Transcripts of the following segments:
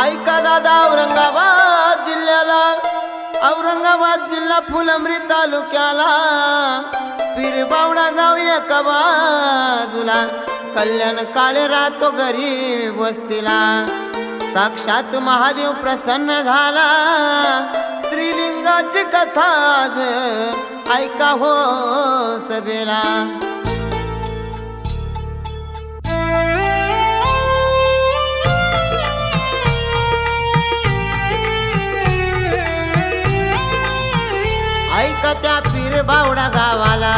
ऐका दादा औरंगाबाद जिल्हा फुलंब्री तालुक्याला पीरबावडा गाव एका बाजूला कल्याण काळे राहतो गरीब वस्तीला साक्षात महादेव प्रसन्न झाला त्रिलिंगाची कथा आज ऐका हो सभेला ऐका त्या पीरबावडा गावाला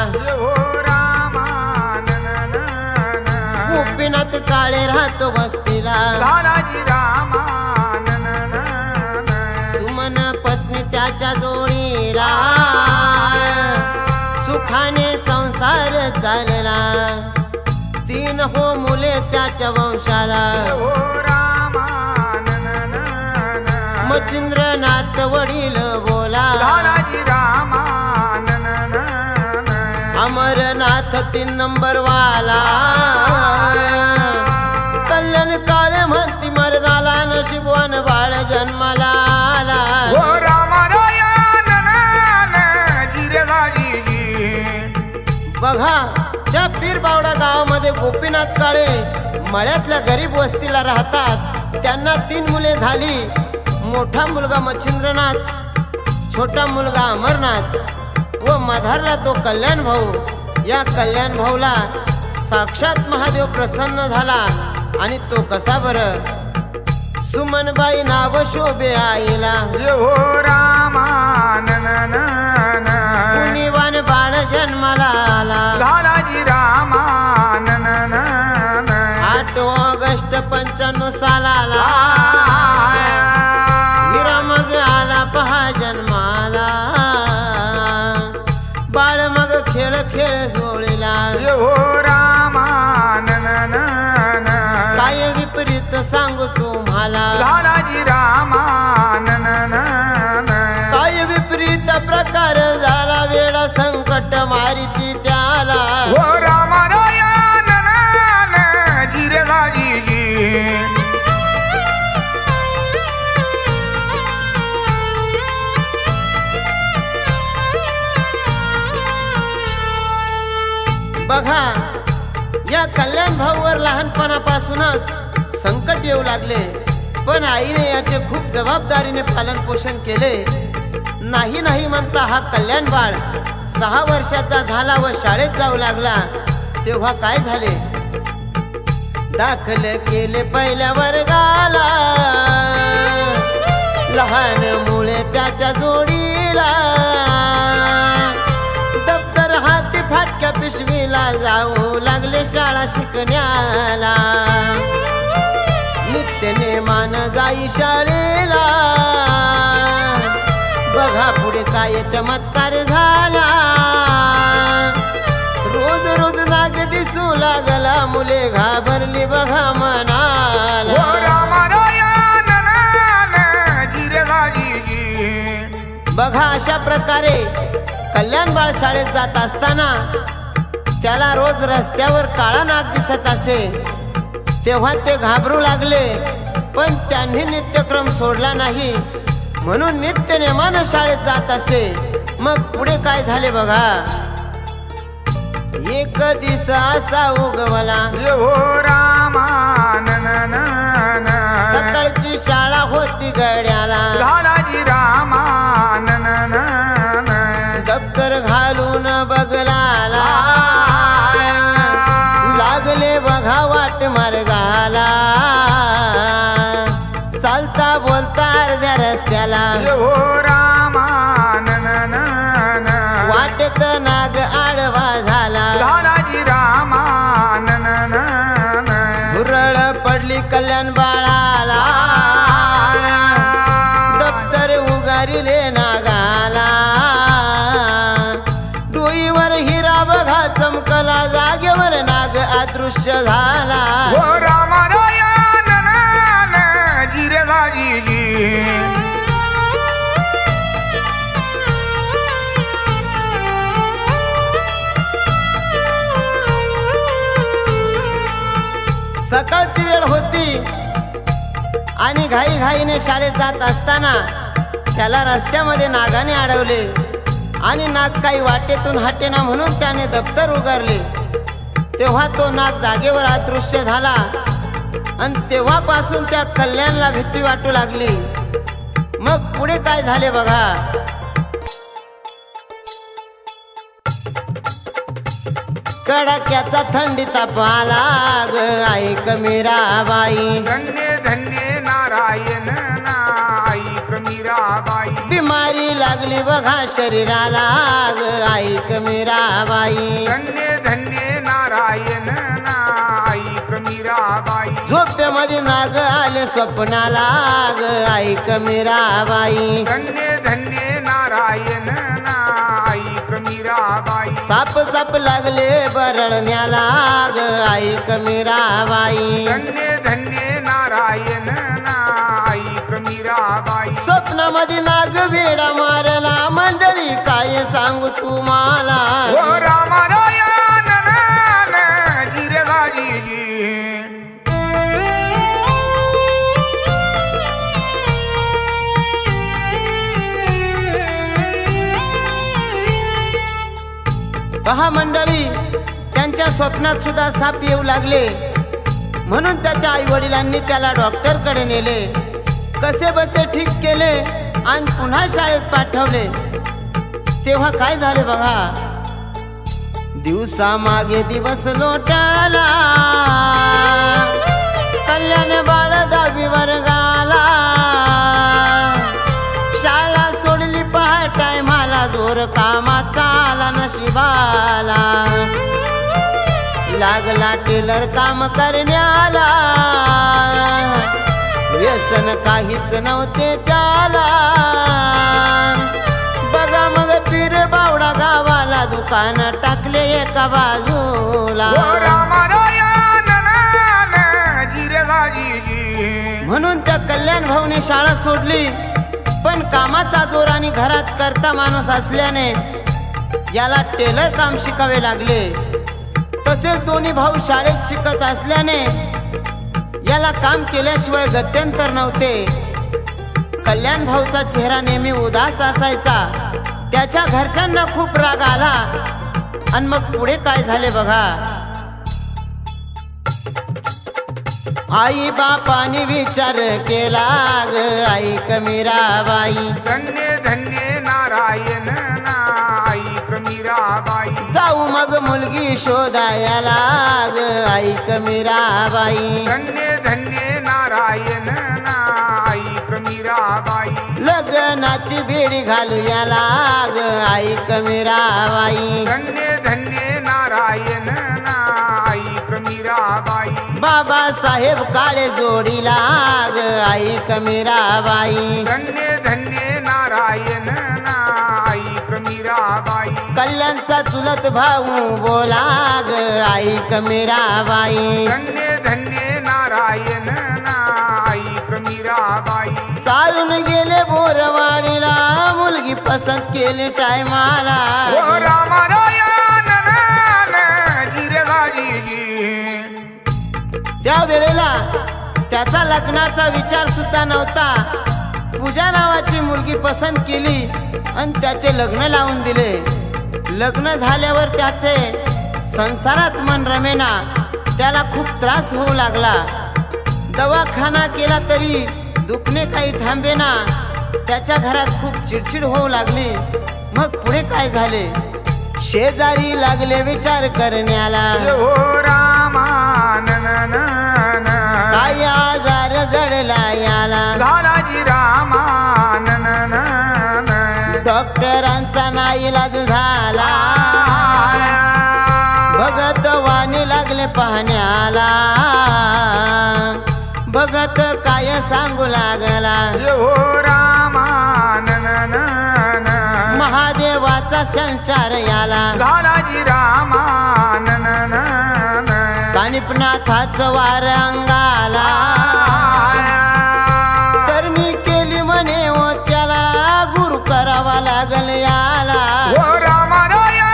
गोपीनाथ काळे राहतो वस्तीला सुमन पत्नी त्याच्या जोडीला सुखाने संसार चालला 3 हो मुले त्याच्या वंशाला मच्छिंद्रनाथ वडील बोला अमरनाथ 3 नंबर वाला कल्याण काळे म्हणती मर्दाला नशीबवान बाळ जन्माला आला बघा त्या पीरबावडा गावामध्ये गोपीनाथ काळे मळ्यातल्या गरीब वस्तीला राहतात त्यांना 3 मुले झाली मोठा मुलगा मच्छिंद्रनाथ छोटा मुलगा अमरनाथ व मधारला तो कल्याण भाऊ या कल्याण भाऊला साक्षात महादेव प्रसन्न झाला आणि तो कसा बरं सुमनबाई नाव शोभे आईला पुण्यवान बाळ जन्माला आला 8 ऑगस्ट 95 सालाला हिरा मग आला पहा जन्माला बाळ मग खेळ खेळ जोडला काय विपरीत सांगू तुम्हाला काय विपरीत प्रकार झाला वेळा संकट मारिती त्याला बघा या कल्याण भाऊवर लहानपणापासूनच संकट येऊ लागले पण आईने याचे खूप जबाबदारीने पालन पोषण केले नाही म्हणता हा कल्याण बाळ 6 वर्षाचा झाला व शाळेत जाऊ लागला तेव्हा काय झाले दाखल केले पहिल्या वर्गाला लहान मुळे त्याच्या जोडीला दप्तर हाती फाटक्या पिशवीला जाऊ लागले शाळा शिकण्याला नित्य नेमान जाई शाळेला बघा पुढे काय चमत्कार झाला रोज रोज नाग दिसू लागला मुले घाबरली बघा मनाला बघा अशा प्रकारे कल्याण बाळ शाळेत जात असताना त्याला रोज रस्त्यावर काळा नाग दिसत असे तेव्हा ते घाबरू लागले पण त्यांनी नित्यक्रम सोडला नाही म्हणून नित्य नेमानं शाळेत जात असे मग पुढे काय झाले बघा एक दिवस असा उगवला सकाळची शाळा होती गड्याला दप्तर घालून बगलाला लागले बघा वाट मार्गाला चालता बोलता अर्ध्या रस्त्याला वाटेत नाग आडवा झाला हुरळ पडली कल्याण बाळाला दप्तर उगारिले नागाला डोईवर हिरा बघा चमकला जागेवर नाग अदृश्य झाला सकाळची वेळ होती आणि घाईघाईने शाळेत जात असताना त्याला रस्त्यामध्ये नागाने अडवले आणि नाग काही वाटेतून हटेना म्हणून त्याने दप्तर उगारले। तेव्हा तो नाग जागेवर अदृश्य झाला आणि तेव्हापासून त्या कल्याणला भीती वाटू लागली। मग पुढे काय झाले बघा। कडाक्याचा थंडी तापाला ग ऐक मीराबाई, धन्य धन्य नारायण ना ऐक मीराबाई। बिमारी लागली बघा शरीराला ग ऐक मीराबाई, धन्य धन्य नारायण ना ऐक मीराबाई। झोपेमध्ये नाग आले स्वप्नाला ग ऐक मीराबाई, धन्य धन्य नारायण ना ऐक मीराबाई। साप साप लागले बरळण्याला ग ऐक मीराबाई, धन्य धन्य नारायण ना ऐक मीराबाई। स्वप्नामध्ये नाग वेडा मारला मंडळी काय सांगू तुम्हाला। ओ रामारायण ना जिरगाजी पहा मंडळी, त्यांच्या स्वप्नात सुद्धा साप येऊ लागले म्हणून त्याच्या आई वडिलांनी त्याला डॉक्टरकडे नेले, कसे बसे ठीक केले आणि पुन्हा शाळेत पाठवले। तेव्हा काय झाले बघा। दिवसा मागे दिवस लोटाला, कल्याण बाळ 10वी वर्गाला, शाळा सोडली पहा टायमाला, जोर कामाचा आला नशिबाला, लागला टेलर काम करण्याला, व्यसन काहीच नव्हते त्याला, बघा मग पीर बावडा गावाला, दुकान टाकले एका बाजूला। ओ रामारायण ना जिरगाजी म्हणून त्या कल्याण भाऊने शाळा सोडली, पण कामाचा जोर आणि घरात करता माणूस असल्याने याला टेलर काम शिकावे लागले। तसेच दोन्ही भाऊ शाळेत शिकत असल्याने याला काम केल्याशिवाय गत्यंतर नव्हते। कल्याण भाऊचा चेहरा नेहमी उदास असायचा, त्याच्या घरच्यांना खूप राग आला आणि मग पुढे काय झाले बघा। आई बापाने विचार केला ग ऐक मीराबाई, धन्य धन्य नारायण ना ऐक मीराबाई। जाऊ मग मुलगी शोधायला ग ऐक मीराबाई, धन्य धन्य नारायण ना ऐक मीराबाई। लग्नाची बेडी घालूयाला ग ऐक मीराबाई, धन्य धन्य नारायण ना ऐक मीराबाई। बाबासाहेब काळे जोडीला ग ऐक मीराबाई, धन्य धन्य नारायण ना ऐक मीराबाई। कल्याणचा चुलत भाऊ बोला ग ऐक मीराबाई, धन्य धन्य नारायण ना ऐक मीराबाई। चालून गेले बोरवाडीला, मुलगी पसंत केली टायमाला। ओ रामारायण ना जिरगाजी त्या वेळेला त्याचा लग्नाचा विचार सुद्धा नव्हता। पूजा नावाची मुलगी पसंत केली आणि त्याचे लग्न लावून दिले। लग्न झाल्यावर त्याचे संसारात मन रमेना, त्याला खूप त्रास होऊ लागला। दवाखाना केला तरी दुखणे काही थांबेना, त्याच्या घरात खूप चिडचिड होऊ लागली। मग पुढे काय झाले, शेजारी लागले विचार करण्याला, ओ रामा काय आजार जडला याला, झालाजी रामा डॉक्टरांचा नाईलाज झाला, भगत वाणी लागले पाहण्याला, भगत काय सांगू लागला, ओ रामा महादेवाचा संचार याला, झालाजी रामा कानिपनाथाचं वार अंगाला, करणी केली म्हणे ओ त्याला, गुरु करावा लागल याला। ओ रामारायण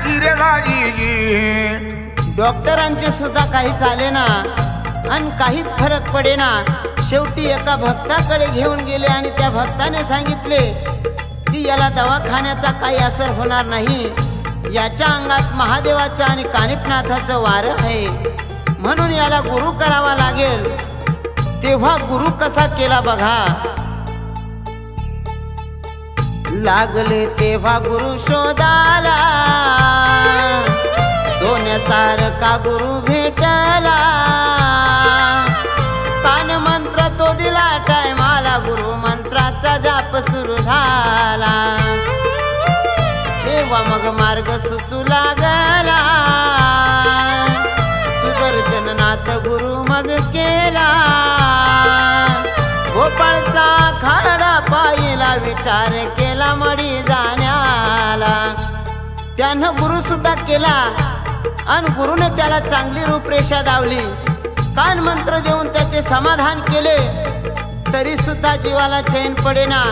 जिरगाजी डॉक्टरांचे सुद्धा काही चाले ना, आणि काहीच फरक पडेना। शेवटी एका भक्ताकडे घेऊन गेले आणि त्या भक्ताने सांगितले की याला दवाखान्याचा काही असर होणार नाही, याच्या अंगात महादेवाचं आणि कानिपनाथाचं वारं आहे, म्हणून याला गुरु करावा लागेल। तेव्हा गुरु कसा केला बघा। लागले तेव्हा गुरु शोधाला, सोन्यासारखा गुरु भेटला, कान मंत्र तो दिला टायमाला, गुरु मंत्राचा जाप सुरू झाला। तेव्हा मग मार्ग सुचू लागला, सुदर्शननाथ गुरु मग केला, गोपाळचा खाडा पाहिला, विचार केला मडी जाण्याला। त्यानं गुरु सुद्धा केला आणि गुरुने त्याला चांगली रूपरेषा दावली, कान मंत्र देऊन त्याचे समाधान केले, तरी सुद्धा जीवाला चैन पडेना।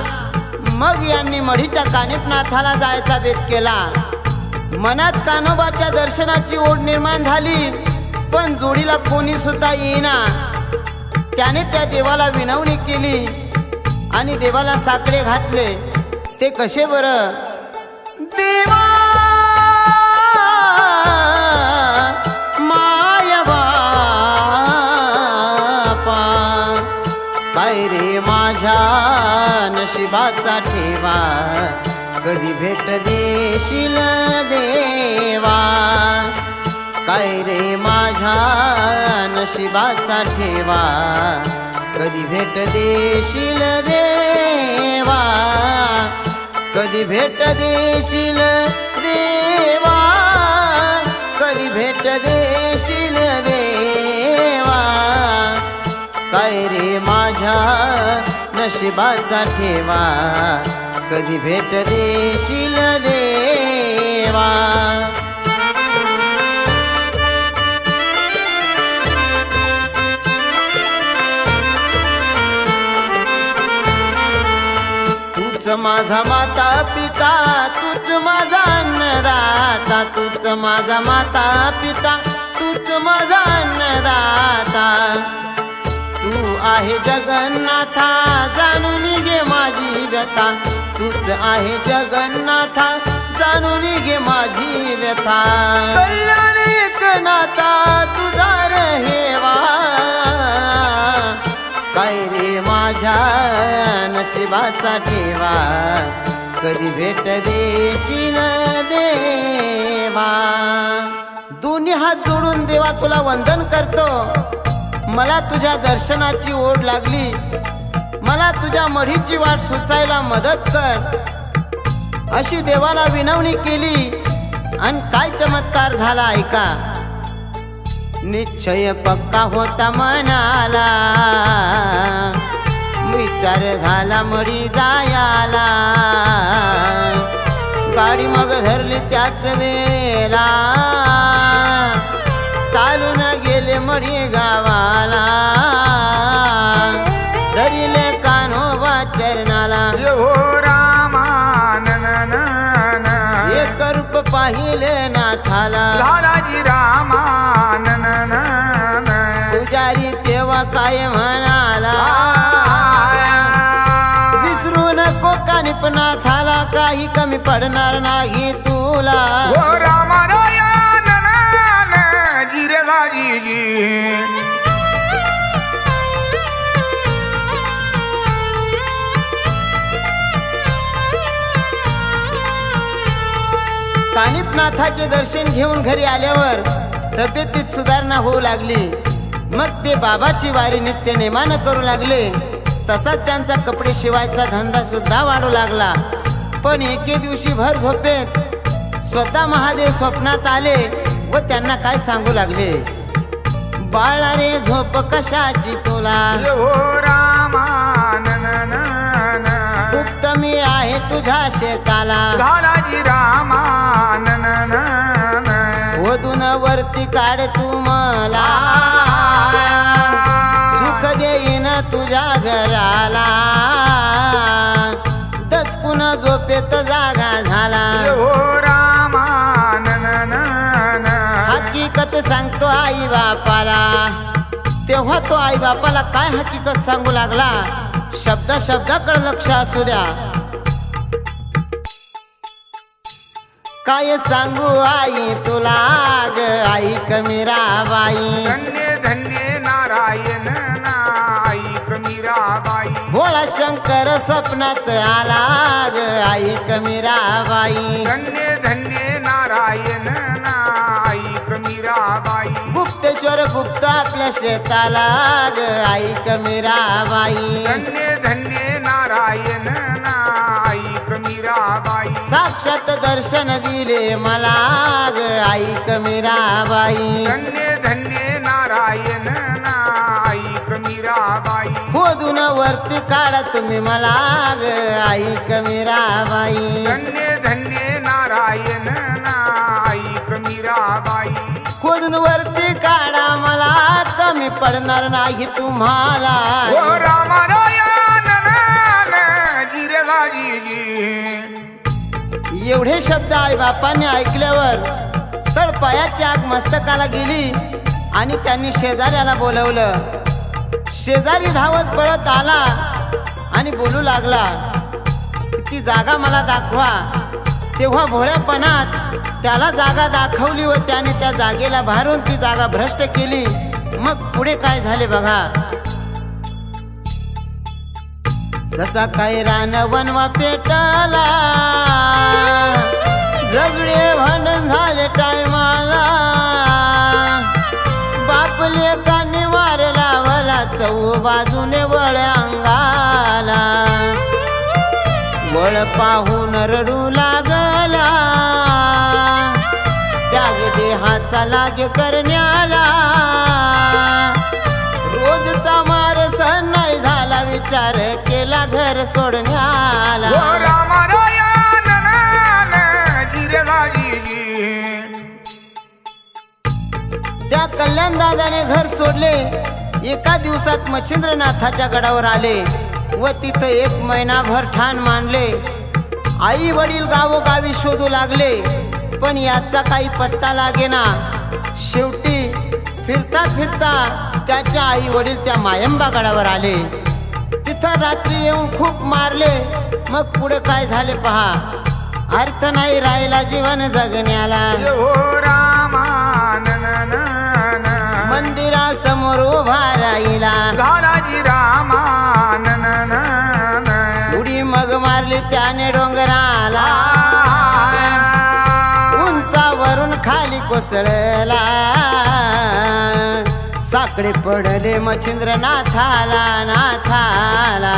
मग यांनी मढीच्या कानिपनाथाला जायचा बेत केला। मनात कान्होबाच्या दर्शनाची ओढ निर्माण झाली, पण जोडीला कोणी सुद्धा येईना। त्याने त्या देवाला विनवणी केली आणि देवाला साकडे घातले। ते कसे बरं? देवा माय बापा, काय रे माझ्या नशिबाचा ठेवा, कधी भेट देशील देवा, काय रे माझ्या नशिबाचा ठेवा, कधी भेट देशील देवा, कधी भेट देशील देवा, कधी भेट देशील देवा, काय रे माझ्या नशिबाचा ठेवा, कधी भेट देशील देवा। तूच माझा माता पिता, तूच माझा अन्नदाता, तूच माझा माता पिता, तूच माझा अन्नदाता, तू आहे जगन्नाथा, जाणून घे माझी व्यथा, तूच आहे जगन्नाथा, जाणून घे माझी व्यथा, कल्याण एकनाथा तुझा रहेवा, काय रे माझ्या नशिबाचा ठेवा, कधी भेट देशील देवा। दोन्ही हात जोडून देवा तुला वंदन करतो, मला तुझ्या दर्शनाची ओढ लागली, मला तुझ्या मढीची वाट सुचायला मदत कर, अशी देवाला विनवणी केली। आणि काय चमत्कार झाला ऐका। निश्चय पक्का होता मनाला, विचार झाला मढी जायाला, गाडी मग धरली त्याच वेळेला, चालून गेले मढी गावाला, धरिले कान्होबा चरणाला, हो रामा एक रूप पाहिले नाथाला, झालाजी रामा पुजारी तेव्हा काय म्हणाला, विसरू नको कानिपनाथाला, काही कमी पडणार नाही तुला, हो रामा जिरे दाजी। कानिपनाथाचे दर्शन घेऊन घरी आल्यावर तब्येतीत सुधारणा होऊ लागली। मग ते बाबाची वारी नित्य नेमानं करू लागले। तसाच त्यांचा कपडे शिवायचा धंदा सुद्धा वाढू लागला। पण एके दिवशी भर झोपेत स्वतः महादेव स्वप्नात आले व त्यांना काय सांगू लागले, बाळा रे झोप कशाची तुला, हो रामा गुप्त मी आहे तुझ्या शेताला, झालाजी रामा वधून वरती काढ तू मला, सुख देईन तुझ्या घराला, दचकून झोपेत जागा झाला, हो रामा हकीकत सांगतो आई बापाला। तेव्हा तो आई बापाला काय हकीकत सांगू लागला, शब्दाकडे लक्ष असू द्या. काय सांगू आई तुला ग ऐक मीराबाई, धन्य धन्य नारायण ना ऐक मीराबाई. भोळा शंकर स्वप्नात आला ग ऐक मीराबाई, धन्य धन्य नारायण ना ऐक मीराबाई. गुप्तेश्वर गुप्त आपल्या शेताला ग ऐक मीराबाई, धन्य धन्य नारायण ना ऐक मीराबाई. साक्षात दर्शन दिले मला ग ऐक मीराबाई, धन्य धन्य नारायण ना ऐक मीराबाई. खोदून वरती काढा तुम्ही मला ग ऐक मीराबाई, धन्य धन्य नारायण ना ऐक मीराबाई. खोदून वरती काढा मला, कमी पडणार नाही तुम्हाला. ओ रामारायण जिरेगाजी. एवढे शब्द आई बापांनी ऐकल्यावर तळपायाची आग मस्तकाला गेली आणि त्यांनी शेजाऱ्याला बोलवलं. शेजारी धावत पळत आला आणि बोलू लागला, ती जागा मला दाखवा. तेव्हा भोळ्यापणात त्याला जागा दाखवली व त्याने त्या जागेला भारून ती जागा भ्रष्ट केली. मग पुढे काय झाले बघा. जसा काय रान वनवा पेटाला, झगडे भांडण झाले टायमाला, बापले कानी वार लावला चौ बाजूने वळ अंगाला, वळ पाहून रडू लागला, त्याग देहाचा लागे करण्याला, रोजचा मार सहन नाही झाला, विचार केला घर सोडण्याला. ओ रामारायण जिरेगाजी. त्या कल्याण दादाने घर सोडले. एका दिवसात मच्छिंद्रनाथाच्या गडावर आले व तिथं 1 महिनाभर ठाण मांडले. आई वडील गावोगावी शोधू लागले, पण याचा काही पत्ता लागेना. शेवटी फिरता फिरता त्याच्या आई वडील त्या मायंबा गडावर आले. तिथं रात्री येऊन खूप मारले. मग पुढे काय झाले पहा. अर्थ नाही राहिला जीवन जगण्याला, ओ रामा मंदिरासमोर उभा राहिला, झालाजी रामा उडी मग मारली त्याने डोंगराला, उंचावरून खाली कोसळला, साकडे पडले मच्छिंद्रनाथाला नाथाला,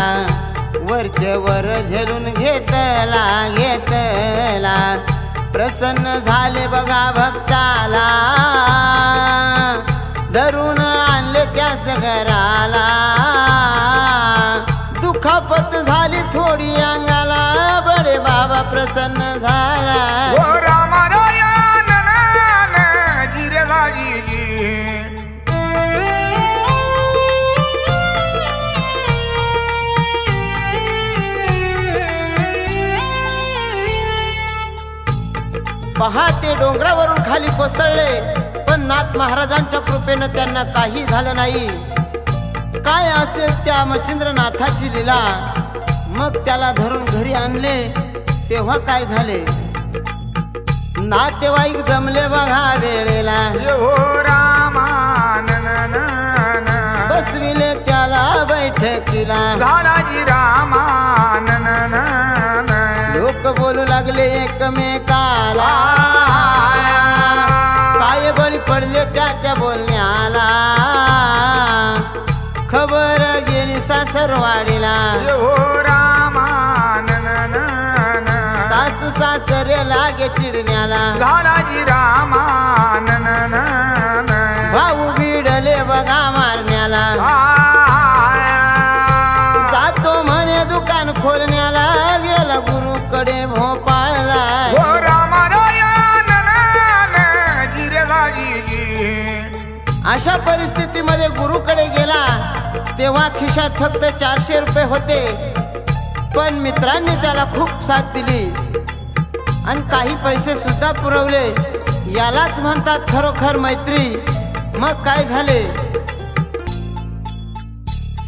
वरचे वर झेलून घेतला घेतला, प्रसन्न झाले बघा भक्ताला, धरून आणले त्यास घराला, दुखापत झाली थोडी अंगाला, बडे बाबा प्रसन्न झाला. ओ रामारायण जिरेगाजी. पहा ते डोंगरावरून खाली कोसळले, पण नाथ महाराजांच्या कृपेनं त्यांना काही झालं नाही. काय असेल त्या मच्छिंद्रनाथाची लीला. मग त्याला धरून घरी आणले. तेव्हा काय झाले, नातेवाईक जमले बघा वेळेला, ओ रामा बसविले त्याला बैठकीला, झालाजी रामा लोक बोलू लागले एकमेकाला, काय बळी पडले त्याच्या बोलण्याला, खबर गेली सासरवाडीला, ओ रामा सासू सासरे लागे चिडण्याला, झालाजी रामा भाऊ भिडले बघा मारण्याला, जातो म्हणे दुकान खोलण्याला, गेला गुरुकडे भोपाळला. ओ रामारायण जिरेगाजी. अशा परिस्थितीमध्ये गुरुकडे गेला. तेव्हा खिशात फक्त 400 रुपये होते. पण मित्रांनी त्याला खूप साथ दिली आणि काही पैसे सुद्धा पुरवले. यालाच म्हणतात खरोखर मैत्री. मग काय झाले,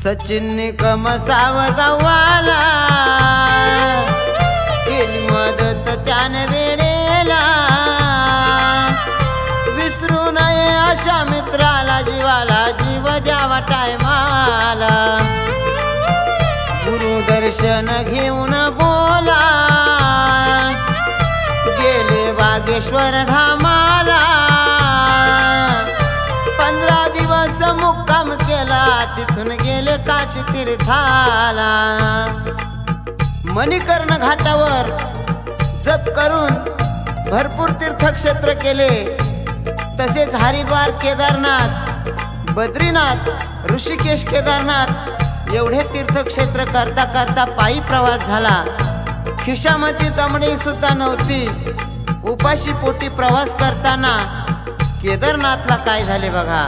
सचिन कमसावर गावाला केली मदत त्याने वेळेला विसरू नये अशा मित्राला जीवाला जीव द्यावा टायमाला गुरु दर्शन घेऊन बोला गेले बागेश्वर धामाला 15 दिवस मुक्काम केला तिथून गेले काशी तीर्थाला मणिकर्ण घाटावर जप करून भरपूर तीर्थक्षेत्र केले तसेच हरिद्वार केदारनाथ बद्रीनाथ ऋषिकेश केदारनाथ एवढे तीर्थक्षेत्र करता करता पायी प्रवास झाला खिशामध्ये दमडी सुद्धा नव्हती उपाशी पोटी प्रवास करताना केदारनाथला काय झाले बघा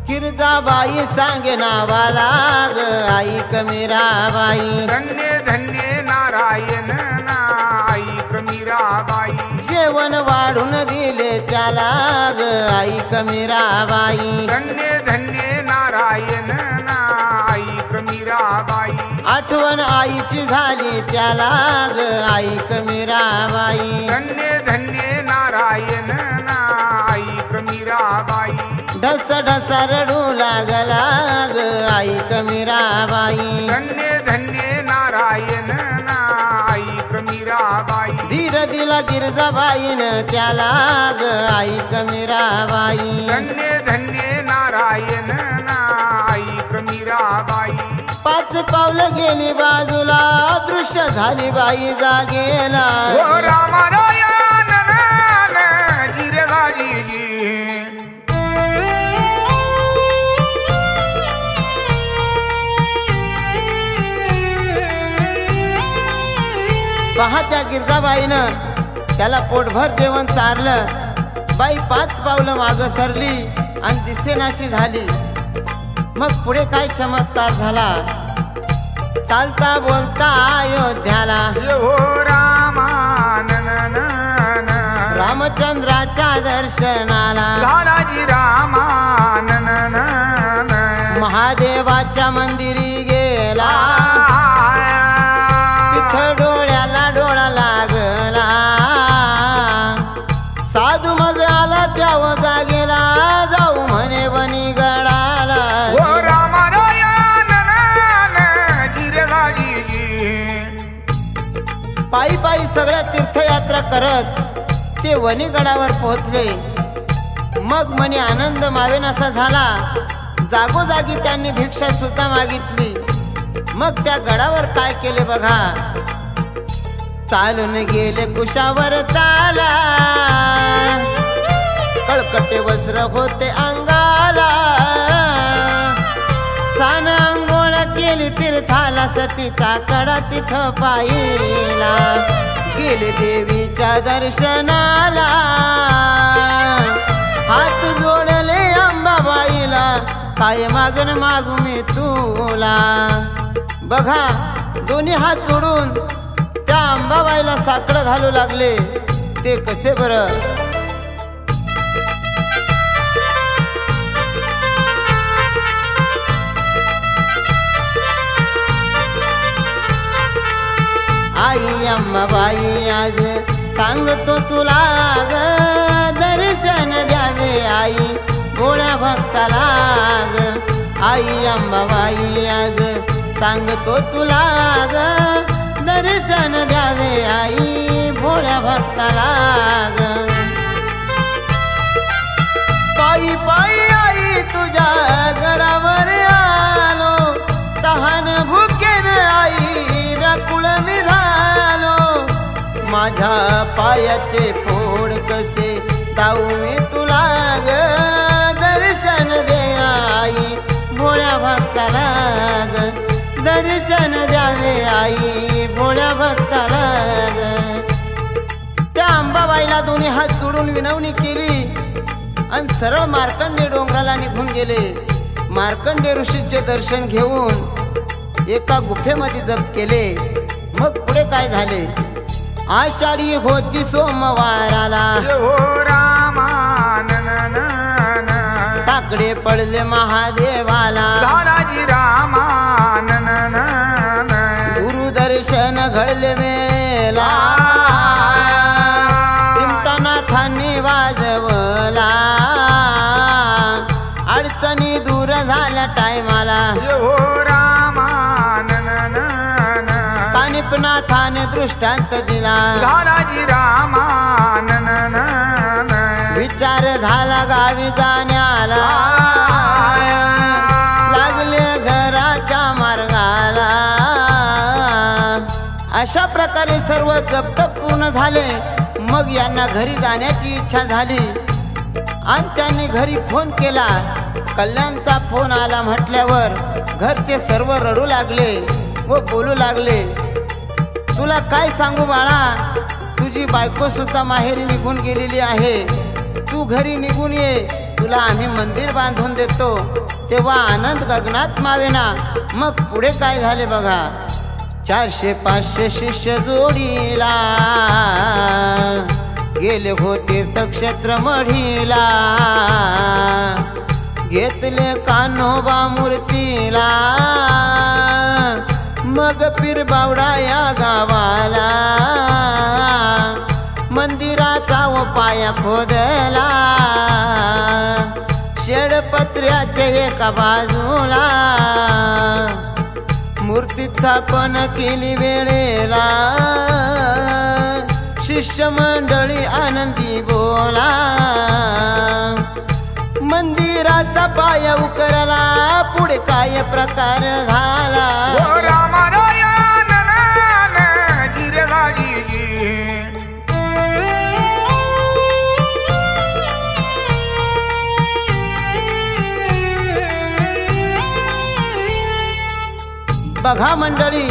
किरजाबाई सांगे नावाला ग आई कमीराबाई धन्य धन्य नारायण ना आई कमीराबाई जेवण वाढून दिले त्याला ग आई कमीराबाई धन्य धन्य नारायण ना आई कमीराबाई आठवण आईची झाली त्याला ग आई कमीराबाई धन्य धन्य नारायण ना आई कमीराबाई ढस ढस रडू लागला ग आई कमीराबाई धन्य धन्य नारायण ना आई कमीराबाई धीर दिला गिरजाबाईन त्याला ग आई कमीराबाई धन्य धन्य नारायण ना आई कमीराबाई 5 पावलं गेली बाजूला दृश्य झाली बाई जागेला ओ रामरायण जिरगाजी पहा त्या गिरजाबाईनं त्याला पोटभर जेवण चारलं बाई 5 पावलं मागं सरली आणि दिसेनाशी झाली मग पुढे काय चमत्कार झाला चालता बोलता अयोध्याला हो रामचंद्राच्या दर्शनाला लालाजी रामानन महादेवाच्या मंदिरी गेला तिथं डोळ्याला डोळा लागला साधू मग आला त्या जागेला जाऊ म्हणे बनी गडाला ओ रामरायण जिरगाजी पायी पायी सगळ्या तीर्थयात्रा करत ते वनीगडावर पोहोचले मग मनी आनंद मावेनासा झाला जागोजागी त्यांनी भिक्षा सुद्धा मागितली मग त्या गडावर काय केले बघा चालून गेले कुशावर ताला कळकटे वस्त्र होते अंगाला सान अंघोळ केली तीर्थाला सतीचा कडा तिथं पाहिला गेले देवीच्या दर्शनाला हात जोडले अंबाबाईला काय मागण मागू मी तुला बघा दोन्ही हात जोडून त्या अंबाबाईला साकडं घालू लागले ते कसे बरं आई अंबाबाई आज सांगतो तुला ग दर्शन द्यावे आई भोळ्या भक्ताला ग आई अंबाबाई आज सांगतो तुला ग दर्शन द्यावे आई भोळ्या भक्ताला ग पायी पायी आई तुझ्या गडावर आलो तहान भुकेन आई व्याकुळ मी झालो माझ्या पायाचे फोड कसे दाऊ मी तुला ग दर्शन दे आई भोळ्या भक्ताला ग दर्शन द्यावे आई भोळ्या भक्ताला ग त्या अंबाबाईला दोन्ही हात जोडून विनवणी केली आणि सरळ मार्कंडे डोंगराला निघून गेले मार्कंडे ऋषीचे दर्शन घेऊन एका गुफेमध्ये जप केले मग पुढे काय झाले आषाढी होती सोमवाराला हो रामानन आकडे पडले महादेवाला झालाजी रामानन गुरुदर्शन घडले वेळेला चिमटानाथांनी वाजवला अडचणी दूर झाल्या टायमाला हो रामानन कानिपनाथाने दृष्टांत दिला झालाजी रामानन विचार झाला गावी जाण्याला लागले घराच्या मार्गाला अशा प्रकारे सर्व जप्त पूर्ण झाले मग यांना घरी जाण्याची इच्छा झाली आणि त्यांनी घरी फोन केला कल्याणचा फोन आला म्हटल्यावर घरचे सर्व रडू लागले व बोलू लागले तुला काय सांगू बाळा तुझी बायको सुद्धा माहेरी निघून गेलेली आहे तू घरी निघून ये तुला आम्ही मंदिर बांधून देतो तेव्हा आनंद गगनात मावेना मग पुढे काय झाले बघा 400-500 शिष्य जोडीला गेले होते तीर्थक्षेत्र मढीला घेतले कान्होबा मूर्तीला मग पीर बावडा या गावाला मंदिराचा व पाया खोदला शेडपत्र्याचे एका बाजूला मूर्ती स्थापन केली वेळेला शिष्य मंडळी आनंदी बोला मंदिराचा पाया उकरला पुढे काय प्रकार झाला हो रामारायानन जिरगाजी बघा मंडळी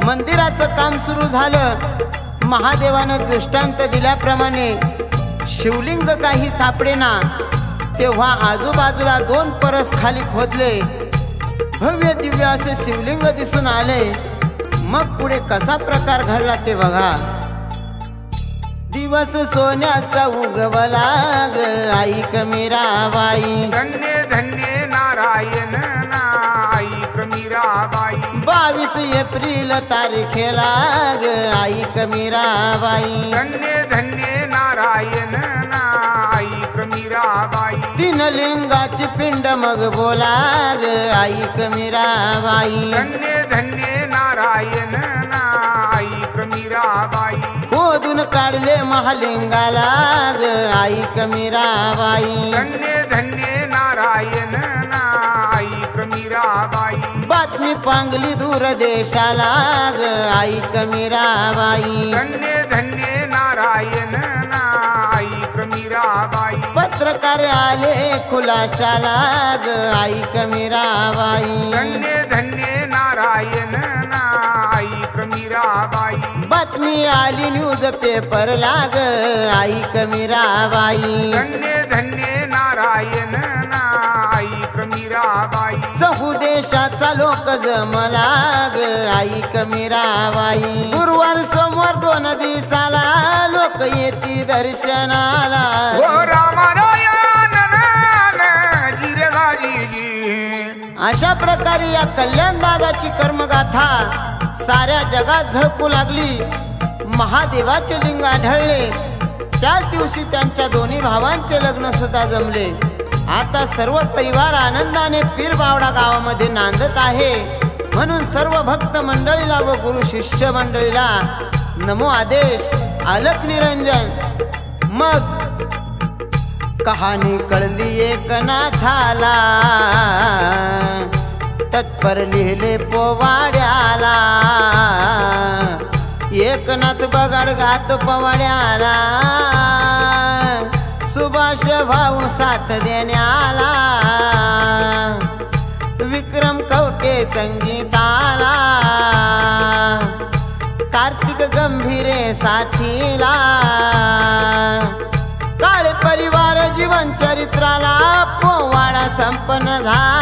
मंदिराचं काम सुरू झालं महादेवानं दृष्टांत दिल्याप्रमाणे शिवलिंग काही सापडेना तेव्हा आजूबाजूला 2 परस खाली खोदले भव्य दिव्य असे शिवलिंग दिसून आले मग पुढे कसा प्रकार घडला ते बघा दिवस सोन्याचा उगवला ग ऐक मीराबाई धन्य धन्य नारायण ऐक मीराबाई 22 एप्रिल तारखेला ग ऐक मीराबाई धन्य धन्य नारायण ऐक मीराबाई 3 लिंगाची पिंड मग बोला ग ऐक मीराबाई धन्य धन्य नारायण ऐक मीराबाई खोदून काढले महालिंगाला ग ऐक मीराबाई धन्य धन्य नारायण ऐक मीराबाई बातमी पांगली दूर देशाला ग ऐक मीराबाई धन्य धन्य नारायण ऐक मीराबाई पत्रकार आले खुलाशाला ग ऐक मीराबाई धन्य धन्य नारायण ऐक मीराबाई बातमी आली न्यूज पेपर लाग ऐक मीराबाई धन्य धन्य नारायण ऐक मीराबाई चहू देशाचा लोक जमला ग ऐक मीराबाई गुरुवार सोमवार 2 दिवसाला लोक येती दर्शनाला हो रामारायानन जिरगाजी अशा प्रकारे या कल्याण दादाची कर्मगाथा साऱ्या जगात झळकू लागली महादेवाचे लिंग आढळले त्याच दिवशी त्यांच्या दोन्ही भावांचे लग्न सुद्धा जमले आता सर्व परिवार आनंदाने पीर बावडा गावामध्ये नांदत आहे म्हणून सर्व भक्त मंडळीला व गुरु शिष्य मंडळीला नमो आदेश आलक निरंजन मग कहाणी कळली एकनाथाला तत्पर लिहिले पोवाड्याला एकनाथ बगाड घात पवाड्याला सुभाष भाऊ साथ देण्याला विक्रम कवटे संगीताला कार्तिक गंभीरे साथीला काळे परिवार जीवन चरित्राला पोवाडा संपन्न झाला।